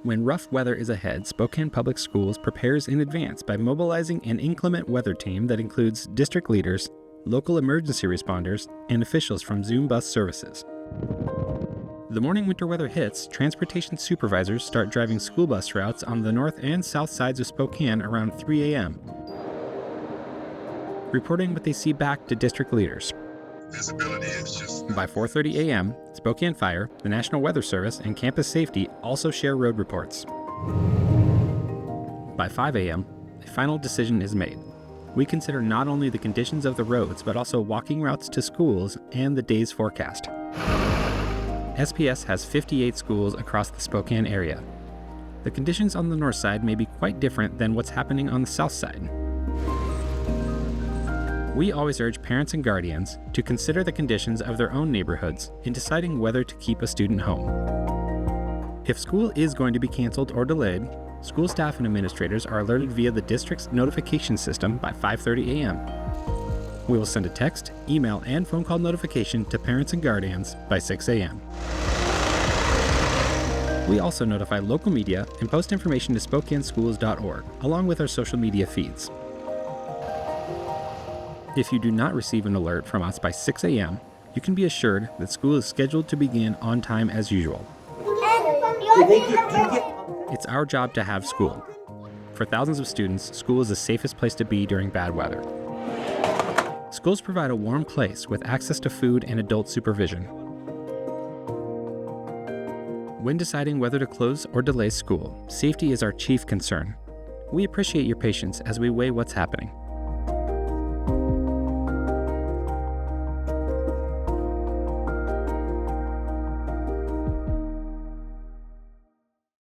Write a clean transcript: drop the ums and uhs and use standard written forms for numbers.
When rough weather is ahead, Spokane Public Schools prepares in advance by mobilizing an inclement weather team that includes district leaders, local emergency responders, and officials from Zum Bus Services. The morning winter weather hits, transportation supervisors start driving school bus routes on the north and south sides of Spokane around 3 a.m., reporting what they see back to district leaders. Visibility is just... By 4:30 a.m., Spokane Fire, the National Weather Service, and Campus Safety also share road reports. By 5 a.m., a final decision is made. We consider not only the conditions of the roads, but also walking routes to schools and the day's forecast. SPS has 58 schools across the Spokane area. The conditions on the north side may be quite different than what's happening on the south side. We always urge parents and guardians to consider the conditions of their own neighborhoods in deciding whether to keep a student home. If school is going to be canceled or delayed, school staff and administrators are alerted via the district's notification system by 5:30 a.m. We will send a text, email, and phone call notification to parents and guardians by 6 a.m. We also notify local media and post information to SpokaneSchools.org, along with our social media feeds. If you do not receive an alert from us by 6 a.m., you can be assured that school is scheduled to begin on time as usual. It's our job to have school. For thousands of students, school is the safest place to be during bad weather. Schools provide a warm place with access to food and adult supervision. When deciding whether to close or delay school, safety is our chief concern. We appreciate your patience as we weigh what's happening.